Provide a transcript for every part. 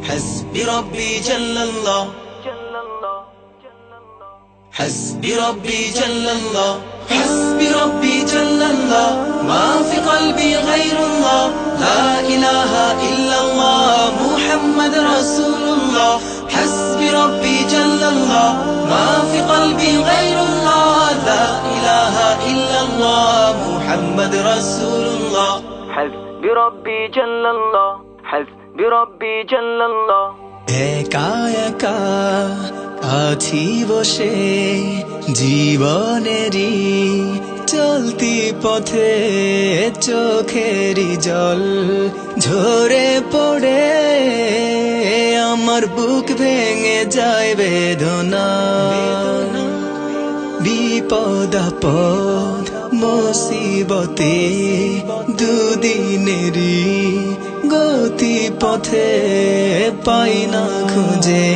حسبي ربي جل الله حسبي ربي جل الله حسبي ربي جل الله ما في قلبي غير الله لا إله إلا الله محمد رسول الله حسبي ربي جل الله ما في قلبي غير الله لا إله إلا الله محمد رسول الله حسبي ربي جل الله حسبي ربي جل الله একা একা আছি বসে জীবনেরই চলতি পথে চোখেরই জল ঝরে পড়ে আমার বুক ভেঙে যায় বেদনা বিপদ আপদ মুসিবতে দুদিনেরই গতি পথে পাই না খুঁজে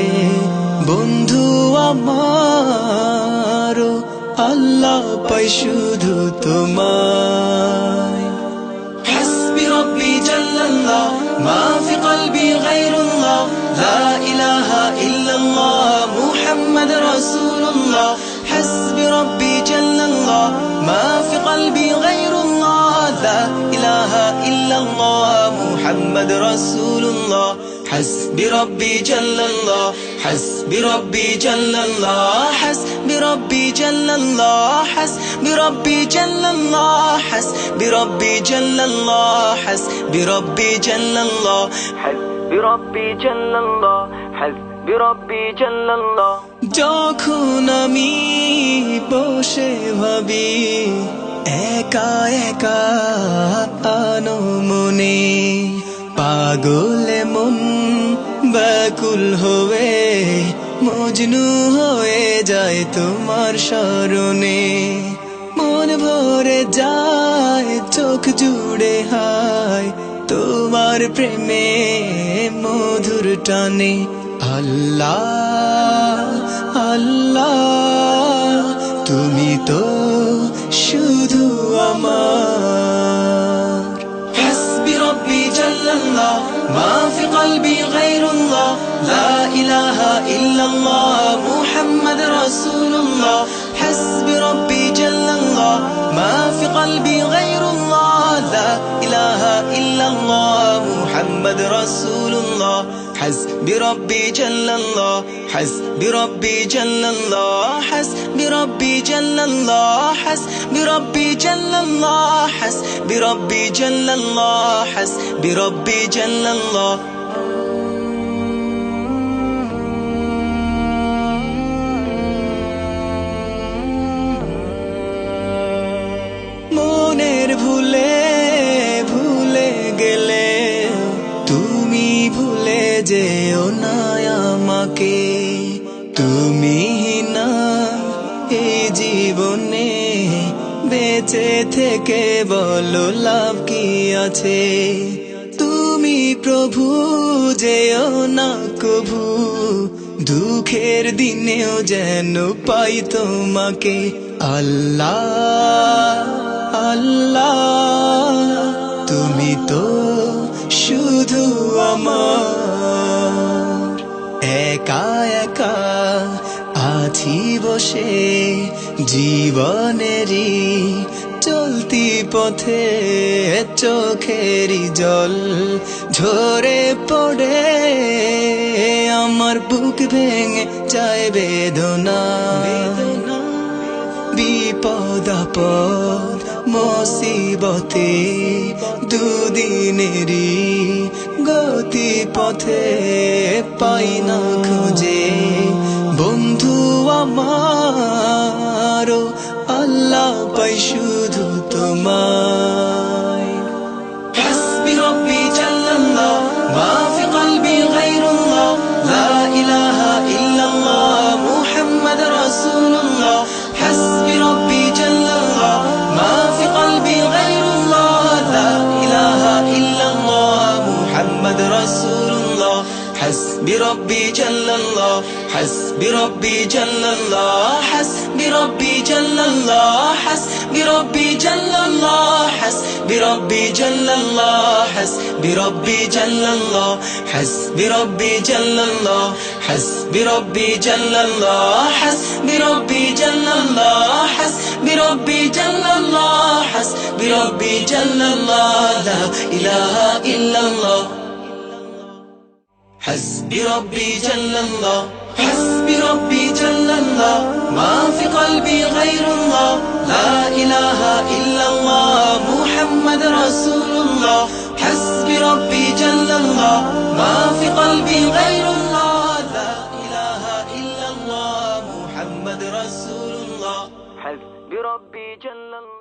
বন্ধু আমার আল্লাহ পাই শুধু তোমায় حسبي ربي جل الله ما في قلبي غير الله لا إله إلا الله محمد رسول الله حسبي ربي جل الله ما في قلبي غير الله لا إله إلا الله محمد رسول الله حسبي ربي جل الله حسبي ربي جل الله حسبي ربي جل الله حسبي ربي جل الله حسبي ربي جل الله حسبي ربي جل الله حسبي ربي جل الله حسبي ربي جل الله যখন আমি বসে ভাবি একা একা আনমনে পাগলে মন ব্যাকুল হয়ে মজনু হয়ে যায় তোমার স্মরণে মন ভরে যায় চোখ জুড়ে হায় তোমার প্রেমে মধুর টানে আল্লাহ আল্লাহ তুমি তো শুধু আমার حسبي ربي جل الله ما في قلبي غير الله لا إله إلا الله محمد رسول الله حسبي ربي جل الله ما في قلبي غير الله لا إله إلا الله محمد رسول الله حسبي ربي جل الله حسبي ربي جل الله حسبي ربي جل الله حسبي ربي جل الله حسبي ربي جل الله حسبي ربي جل الله মনের ভুলে ভুলে গেলে তুমি ভুলে যেও না আমাকে তুমি না এই জীবনে বেঁচে থেকে বলো লাভ কি আছে তুমি প্রভু যেও না কভু দুঃখের দিনেও যেন পাই তোমাকে আল্লাহ আল্লাহ তুমি তো শুধু আমার একা একা আছি বসে জীবনেরই চলতি পথে চোখেরই জল ঝরে পড়ে আমার বুক ভেঙে যায় বেদনা বিপদ আপদ মুসিবতে দুদিনেরই গতি পথে পাই না খুঁজে বন্ধু আমার আল্লাহ পাই শুধু তোমায় حسبي ربي جل الله ما في قلبي غير الله لا إله إلا الله محمد رسول الله حسبي ربي جل الله ما في قلبي غير الله لا إله إلا الله محمد رسول الله حسبي ربي جل الله حسبي ربي جل الله حسبي ربي جل الله حسبي ربي جل الله حسبي ربي جل الله حسبي ربي جل الله حسبي ربي جل الله حسبي ربي جل الله حسبي ربي جل الله حسبي ربي جل الله حسبي ربي جل الله لا إله إلا الله حسبي ربي جل الله حسبي ربي جل الله ما في قلبي غير الله لا إله إلا الله محمد رسول الله حسبي ربي جل الله ما في قلبي غير الله لا إله إلا الله محمد رسول الله حسبي ربي جل الله.